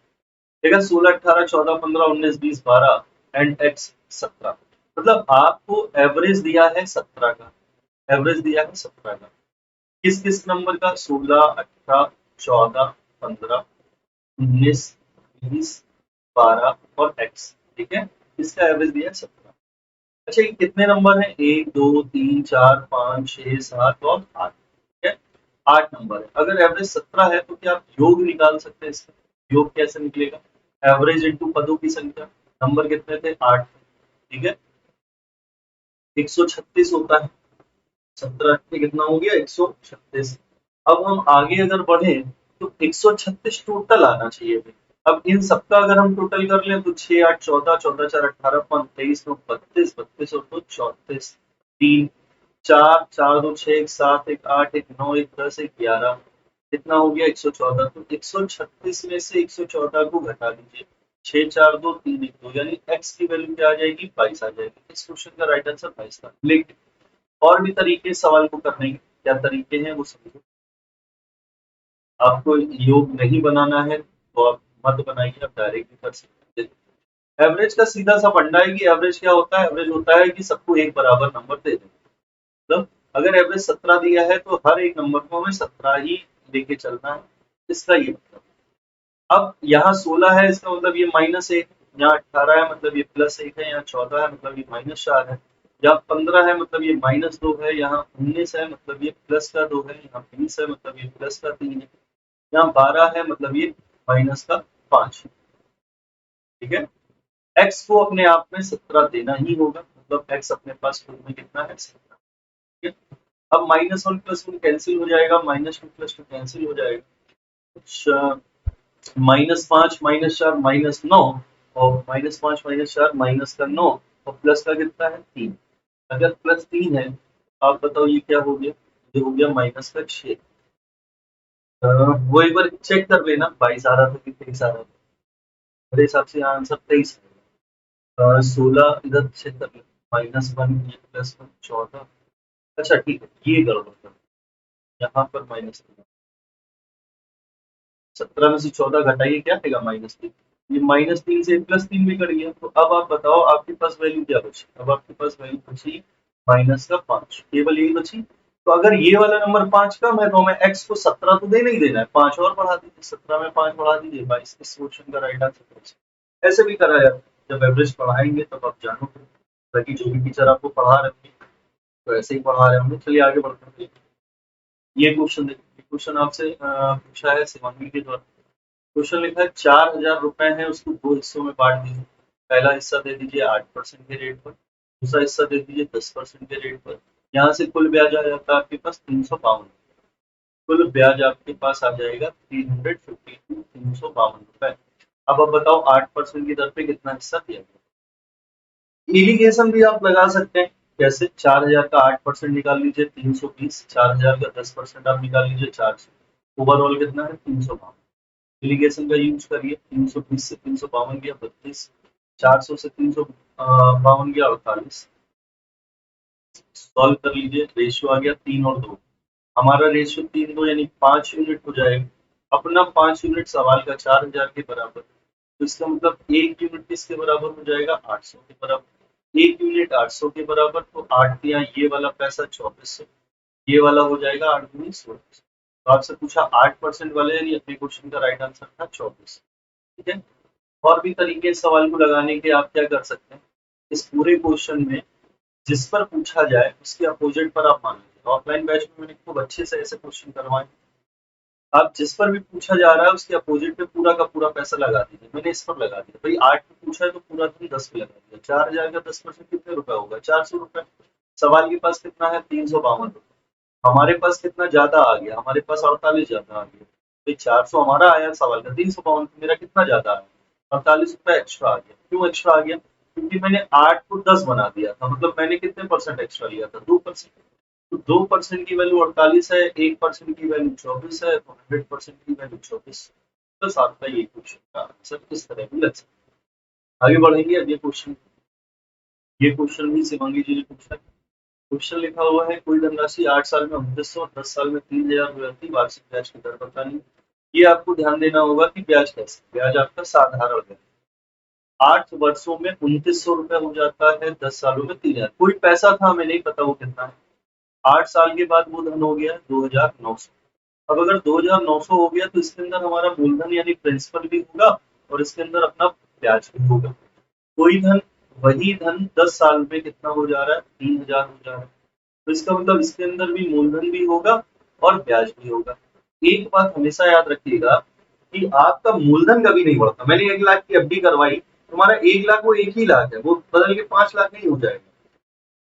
ठीक है, 16 18 14 15 19 20 12 एंड एक्स 17, मतलब आपको एवरेज दिया है 17 का, एवरेज दिया है 17 का। किस किस नंबर का, 16 18 14 15 19 20 12 और एक्स। ठीक है, इसका एवरेज दिया है 17। अच्छा, ये कितने नंबर हैं, 1 2 3 4 5 6 7 और 8। ठीक है, 8 नंबर है। अगर एवरेज 17 है तो क्या आप योग निकाल सकते हैं इसका, योग कैसे निकलेगा, एवरेज इंटू पदों की संख्या। नंबर कितने थे, 8। ठीक है, 136 होता है, 17 पे कितना हो गया, 136। अब हम आगे अगर बढ़े तो 136 टोटल आना चाहिए भाई। अब इन सबका अगर हम टोटल कर लें तो 6 8 14 14 4 18 5 23 9 32 32 और 2 34 3 4 4 2 6 1 7 1 8 1 9 1 10 1 11, कितना हो गया, 114। तो 136 में से 114 को घटा दीजिए, 6 4 2 3 1 2, यानी x की वैल्यू क्या आ जाएगी, 22 आ जाएगी। इस क्वेश्चन का राइट आंसर 22 था। लेकिन और भी तरीके इस सवाल को करने के, क्या तरीके हैं वो समझो। आपको योग नहीं बनाना है तो आप मत बनाइए, आप डायरेक्ट भी कर सकते हैं। एवरेज का सीधा सा फंडा है कि एवरेज क्या होता है, एवरेज होता है कि सबको एक बराबर नंबर दे दें। मतलब अगर एवरेज 17 दिया है तो हर एक नंबर को हमें 17 ही लेके चलना है, इसका ये मतलब। अब यहाँ 16 है, इसका मतलब ये -1, यहाँ 18 है मतलब ये +1 है, यहाँ 14 है मतलब ये -4 है, यहाँ 15 है मतलब ये -2 है, यहाँ 19 है मतलब ये प्लस का 2 है, यहाँ 20 है मतलब ये प्लस का 3 है, यहाँ 12 है मतलब ये माइनस का 5 है। ठीक है, एक्स को अपने आप में 17 देना ही होगा, मतलब एक्स अपने पास खुद में कितना है, 17। ठीक है, अब -1 +1 कैंसिल हो जाएगा, -2 +2 कैंसिल हो जाएगा। अच्छा, -5 -4 -9, और -5 -4 माइनस का 9, और प्लस का कितना है, 3। अगर +3 है, आप बताओ ये क्या हो गया, ये हो गया माइनस का 6। वो एक बार चेक कर लेना, 22 आ रहा था कि 23 आ रहा था। मेरे हिसाब से यहाँ आंसर 23 है। 16 इधर चेक कर लेना, -1 ये +1 14। अच्छा ठीक है, ये गड़बड़ कर, यहाँ पर -3, 17 में से 14 घटाइए, क्या आएगा, -3। ये -3 से +3 भी कट गया, तो अब आप बताओ आपके पास वैल्यू क्या बची, अब आपके पास वैल्यू बची -5, केवल यही बची। तो अगर ये वाला नंबर 5 कम है तो हमें x को 17 तो देना ही देना है, 5 और बढ़ा दीजिए, 17 में 5 बढ़ा दीजिए, 22। इस क्वेश्चन का राइट आंसर ऐसे भी करा जाता है। जब एवरेज पढ़ाएंगे तब आप जानोगे, ताकि जो भी टीचर आपको पढ़ा रहे होंगे तो ऐसे ही पढ़ा रहे होंगे। चलिए आगे बढ़ते हैं। ये क्वेश्चन देखिए, ये क्वेश्चन आपसे पूछा है शिवांगी के द्वारा। क्वेश्चन लिखा है 4,000 रुपए है, उसको दो हिस्सों में बांट दीजिए। पहला हिस्सा दे दीजिए 8% के रेट पर, दूसरा हिस्सा दे दीजिए 10% के रेट पर। यहाँ से कुल ब्याज आ जाता है आपके पास 352। कुल ब्याज आपके पास आ जाएगा 352, 352 रुपए। अब आप बताओ 8% की दर पे कितना हिस्सा दिया गया। इरिगेशन भी आप लगा सकते हैं। कैसे? 4,000 का 8% निकाल लीजिए 320, 4,000 का 10% आप निकाल लीजिए 400। ओवरऑल कितना है? 352। इरिगेशन का यूज करिए। 320 से 352 गया 32, 400 से 352 गया 48। सॉल्व कर लीजिए, रेशियो आ गया 3 और 2। हमारा रेशियो 3-2 यानी 5 यूनिट हो जाएगा। अपना 5 यूनिट सवाल का 4,000 के बराबर, तो इसका मतलब 1 यूनिट किसके बराबर हो जाएगा? 800 के बराबर। 1 यूनिट 800 के बराबर, तो 8 या ये वाला पैसा 2400, ये वाला हो जाएगा 8 दूनी 16। तो आपसे पूछा 8% वाले, यानी अपने क्वेश्चन का राइट आंसर था 24। ठीक है। और भी तरीके इस सवाल को लगाने के आप क्या कर सकते हैं, इस पूरे क्वेश्चन में जिस पर पूछा जाए उसके अपोजिट पर आप मान लीजिए। ऑफलाइन बैच में मैंने खूब अच्छे से ऐसे क्वेश्चन करवाए। आप जिस पर भी पूछा जा रहा है उसके अपोजिट पे पूरा का पूरा पैसा लगा दीजिए। मैंने इस पर लगा दिया, भाई 8 पे पूछा है तो पूरा तुम 10 पे लगा दिया। 4,000 का 10% कितने रुपए होगा? 400 रुपए। सवाल के पास कितना है? 352 रुपए। हमारे पास कितना ज्यादा आ गया? हमारे पास 48 ज्यादा आ गया। तो 400 हमारा आया सवाल का, 352 मेरा कितना ज्यादा आया? 48 रुपए एक्स्ट्रा आ गया। क्यों एक्स्ट्रा आ गया? क्योंकि मैंने 8 को 10 बना दिया था, मतलब मैंने कितने परसेंट एक्स्ट्रा लिया था? 2%। तो 2% की वैल्यू 48 है, 1% की वैल्यू 24 है, तो 100% की वैल्यू 24। बस आपका ये क्वेश्चन का आंसर इस तरह भी लग सकता है। आगे बढ़ेंगे। अब ये क्वेश्चन भी शिवांगी जी ने पूछा है। क्वेश्चन लिखा हुआ है, कोई धनराशि 8 साल में 2900, 10 साल में 3,000 हुई, वार्षिक ब्याज की दर बतानी। ये आपको ध्यान देना होगा कि ब्याज कैसे, ब्याज आपका साधारण है। 8 वर्षों में 2900 रुपए हो जाता है, 10 सालों में 3,000। कोई पैसा था, हमें नहीं पता वो कितना है। 8 साल के बाद वो धन हो गया 2,900। अब अगर 2,900 हो गया तो इसके अंदर हमारा मूलधन यानी प्रिंसिपल भी होगा, और इसके अंदर अपना ब्याज भी होगा। कोई धन, वही धन 10 साल में कितना हो जा रहा है? 3,000 हो जा रहा है। तो इसका मतलब इसके अंदर भी मूलधन भी होगा और ब्याज भी होगा। एक बात हमेशा याद रखिएगा कि आपका मूलधन कभी नहीं बढ़ता। मैंने 1 लाख की एफडी करवाई, तुम्हारा 1 लाख वो 1 ही लाख है, वो बदल के 5 लाख नहीं हो जाएगा।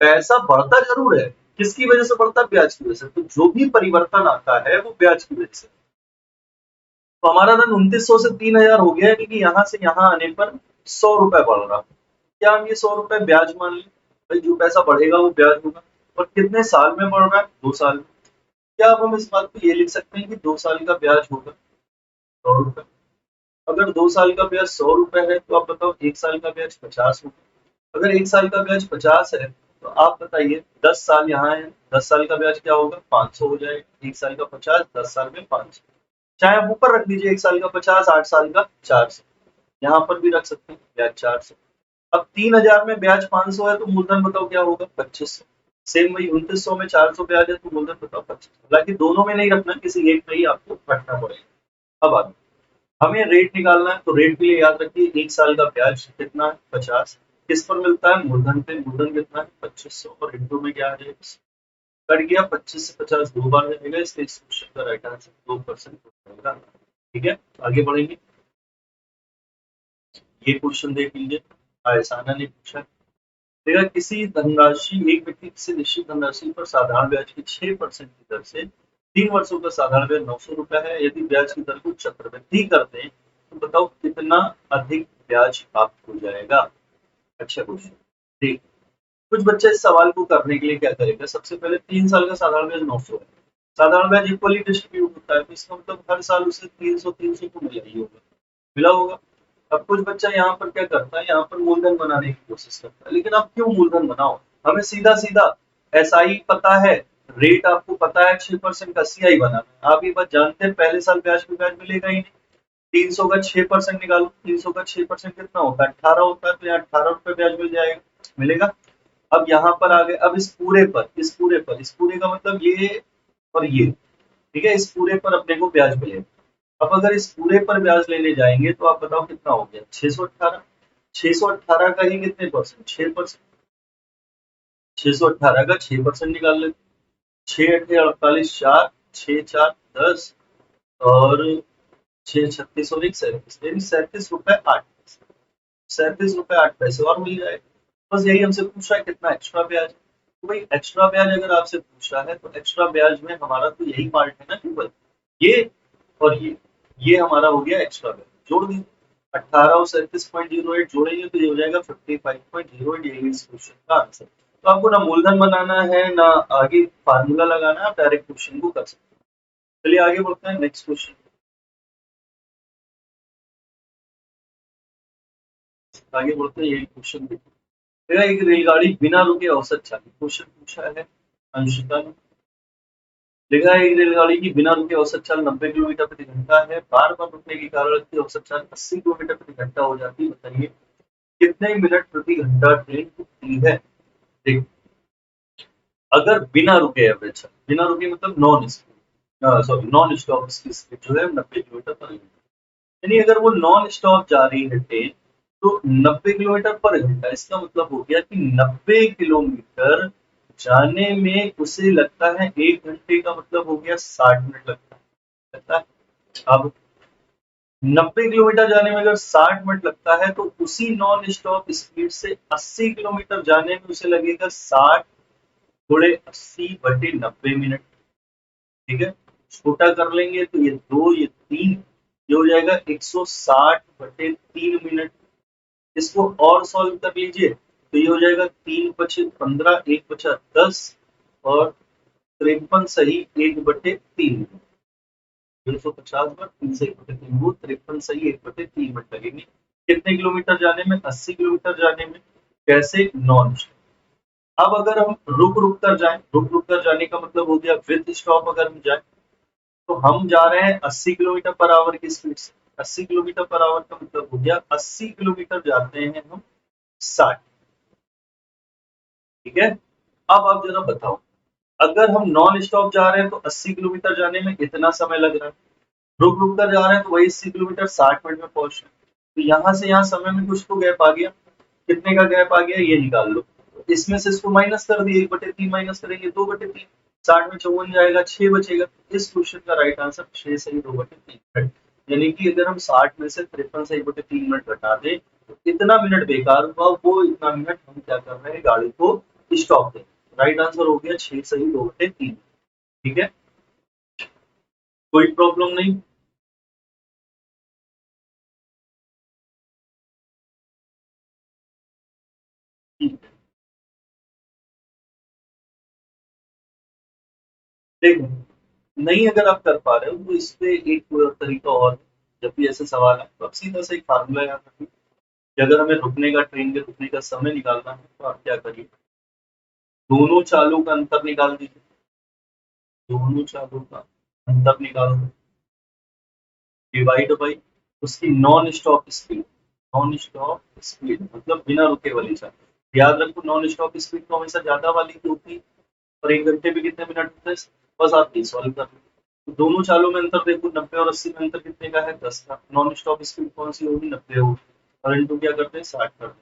पैसा बढ़ता जरूर है। किसकी वजह से बढ़ता है? ब्याज की वजह से। तो जो भी परिवर्तन आता है वो ब्याज की वजह से। तो हमारा धन 2900 से 3,000 हो गया, यानी कि यहाँ से यहाँ आने पर 100 रुपए बढ़ रहा। क्या हम ये 100 रुपए ब्याज मान लें? भाई जो पैसा बढ़ेगा वो ब्याज होगा। और कितने साल में बढ़ रहा है? 2 साल में। क्या अब हम इस बात को ये लिख सकते हैं कि 2 साल का ब्याज होगा 100 रुपए? अगर 2 साल का ब्याज 100 रुपए है तो आप बताओ 1 साल का ब्याज 50 रुपए। अगर 1 साल का ब्याज 50 है तो आप बताइए 10 साल यहाँ है, 10 साल का ब्याज क्या होगा? 500 हो जाएगा। 1 साल का 50, 10 साल में 500। चाहे आप ऊपर रख लीजिए 1 साल का 50, 8 साल का 400। यहाँ पर भी रख सकते हैं ब्याज 400। अब 3,000 में ब्याज 500 है तो मूलधन बताओ क्या होगा? 2500। सेम वही 2900 में 400 ब्याज है तो मूलधन बताओ 2500। हालांकि दोनों में नहीं रखना, किसी एक में ही आपको रखना पड़ेगा। अब आगे हमें रेट निकालना है, तो रेट के लिए याद रखिए 1 साल का ब्याज कितना है? 50। किस पर मिलता है? मूलधन पे। मूलधन कितना है? 2500, और इंटू में क्या आ जाएगा? कट गया। 25 से 50 दो बार जाएगा, इसलिए इस क्वेश्चन का राइट आंसर 2% हो जाएगा। ठीक है, आगे बढ़ेंगे। ये क्वेश्चन देख लीजिए, आयसाना ने पूछा। देखा, किसी धनराशि, एक व्यक्ति किसी निश्चित धनराशि पर साधारण ब्याज की 6% की दर से 3 वर्षों का साधारण ब्याज 900 रुपए है। यदि ब्याज की दर को चक्रवृद्धि कर दें तो बताओ कितना अधिक ब्याज प्राप्त हो जाएगा। अच्छा क्वेश्चन। ठीक, कुछ बच्चे इस सवाल को करने के लिए क्या करेगा, सबसे पहले 3 साल का साधारण ब्याज 900 है। साधारण ब्याज इक्वली डिस्ट्रीब्यूट होता है, तो इसका मतलब हर साल उसे 300 को मिला ही होगा, मिला होगा। अब कुछ बच्चा यहाँ पर क्या करता है, यहाँ पर मूलधन बनाने की कोशिश करता है। लेकिन आप क्यों मूलधन बनाओ? हमें सीधा सीधा एसआई पता है, रेट आपको पता है 6% का, सीआई बनाना है। आप ये बात जानते हैं पहले साल ब्याज पे ब्याज मिलेगा ही नहीं। 300 का 6% निकालो, 300 का 6% कितना होता है? 18 होता है, तो यहाँ 18 रुपए ब्याज मिल जाएगा, मिलेगा। अब यहाँ पर आ गए, अब इस पूरे का मतलब ये और ये। ठीक है, इस पूरे पर अपने को ब्याज मिलेगा। अब अगर इस पूरे पर ब्याज लेने जाएंगे तो आप बताओ कितना हो गया? 618। 618 का ही कितने परसेंट, 6%। 618 का 6% निकाल लेते, 6 8 48 4, 6 4 10 और 6 36 और 1 37, यानी 37 रुपए 8 पैसे, 37 रुपए 8 पैसे और मिल जाएगा। बस यही हमसे पूछ रहा है कितना एक्स्ट्रा ब्याज। तो भाई एक्स्ट्रा ब्याज अगर आपसे पूछ रहा है तो एक्स्ट्रा ब्याज में हमारा तो यही पार्ट है ना केवल, ये और ये हमारा हो गया एक्स्ट्रा ब्याज, जोड़ दीजिए। 18 और 37.08 जोड़ेंगे तो ये हो जाएगा 55.08, यही इस क्वेश्चन का आंसर। तो आपको ना मूलधन बनाना है ना आगे फार्मूला लगाना है, आप डायरेक्ट क्वेश्चन को कर सकते हैं। चलिए आगे बढ़ते हैं नेक्स्ट क्वेश्चन। आगे बढ़ते हैं, यही क्वेश्चन देखिए। एक रेलगाड़ी बिना रुके औसत चाली, क्वेश्चन पूछा है अंशिका ने। लिखा है एक रेलगाड़ी की बिना रुके औसत चाल 90 किलोमीटर प्रति घंटा है, बार बार रुकने के कारण इसकी औसत चाल 80 किलोमीटर प्रति घंटा हो जाती है। बताइए कितने मिनट प्रति घंटा ट्रेन रुकती है। देख, अगर बिना रुके एवरेज, बिना रुके मतलब नॉन स्टॉप इसकी स्पीड जो है 90 किलोमीटर पर घंटा, यानी अगर वो नॉन स्टॉप जा रही है ट्रेन तो 90 किलोमीटर पर घंटा, इसका मतलब हो गया कि 90 किलोमीटर जाने में उसे लगता है 1 घंटे का, मतलब हो गया 60 मिनट लगता है। अब 90 किलोमीटर जाने में अगर 60 मिनट लगता है तो उसी नॉन स्टॉप स्पीड से 80 किलोमीटर जाने में उसे लगेगा 60 गुणे 80/90 मिनट। ठीक है, छोटा कर लेंगे तो ये 2 ये 3, ये हो जाएगा 160/3 मिनट। इसको और सॉल्व कर लीजिए तो ये हो जाएगा 3 × 5 = 15, 1 × 10 और 53 सही 1/3। 150 बार 3 से 1/3, वो 53 सही 1/3 मिनट लगेंगे। कितने किलोमीटर जाने में, 80 किलोमीटर जाने में। कैसे, नॉन स्टॉप। अब अगर हम रुक रुक कर जाएं, रुक रुक कर जाने का मतलब हो गया विद स्टॉप अगर हम जाए तो हम जा रहे हैं 80 किलोमीटर पर आवर की स्पीड से। 80 किलोमीटर पर आवर का मतलब हो गया 80 किलोमीटर जाते हैं हम 60। ठीक है, अब आप जरा बताओ, अगर हम नॉन स्टॉप जा रहे हैं तो 80 किलोमीटर जाने में इतना समय लग रहा है, रुक रुक कर जा रहे हैं तो वही 80 किलोमीटर 60 मिनट में पहुंच रहे हैं। तो यहाँ से यहाँ समय में कुछ तो गैप आ गया, कितने का गैप आ गया ये निकाल लो। इसमें से इसको माइनस कर दिए, 1/3 माइनस करेंगे 2/3, 60 में 54 जाएगा, 6 बचेगा। इस क्वेश्चन का राइट आंसर 6 सही 2/3 है। यानी कि अगर हम 60 में से 53 सही 3 मिनट घटा दें तो इतना मिनट बेकार हुआ, वो इतना मिनट हम क्या कर रहे हैं, गाड़ी को स्टॉप दें। राइट आंसर हो गया 6 सही 2/3। ठीक है, कोई प्रॉब्लम नहीं। देखो, नहीं अगर आप कर पा रहे हो तो इस पे एक तरीका और है। जब भी ऐसे सवाल है तो आप सीधा सा एक फार्मूला याद रखिए कि अगर हमें रुकने का, ट्रेन के रुकने का समय निकालना है तो आप क्या करिए, दोनों चालों का अंतर निकाल दीजिए। दोनों चालों का अंतर निकाल दो, डिवाइड बाई उसकी non stop speed. Non stop speed मतलब बिना रुके वाली चाल। याद रखो नॉन स्टॉप स्पीड तो हमेशा ज्यादा वाली की होती है, और 1 घंटे में कितने मिनट होते हैं। बस आप ये सॉल्व कर लो। तो दोनों चालों में अंतर देखो, 90 और 80 में अंतर कितने का है, 10 का। नॉन स्टॉप स्पीड कौन सी होगी, 90 होगी, और इनटू क्या करते हैं, 60 करते हैं।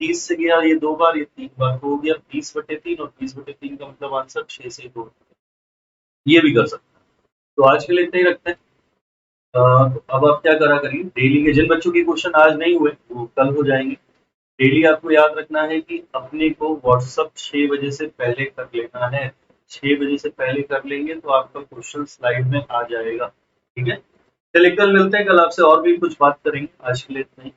30 से गया ये 2 बार, ये 3 बार, तो हो गया 20/3, और 20/3 का मतलब आंसर 6 से 2। ये भी कर सकते हैं। तो आज के लिए इतना ही रखते हैं। तो अब आप क्या करा करिए, डेली के जिन बच्चों के क्वेश्चन आज नहीं हुए वो कल हो जाएंगे। डेली आपको याद रखना है कि अपने को व्हाट्सअप 6 बजे से पहले कर लेना है। 6 बजे से पहले कर लेंगे तो आपका क्वेश्चन स्लाइड में आ जाएगा। ठीक है, चलिए कल मिलते हैं, कल आपसे और भी कुछ बात करेंगे। आज के लिए इतना ही।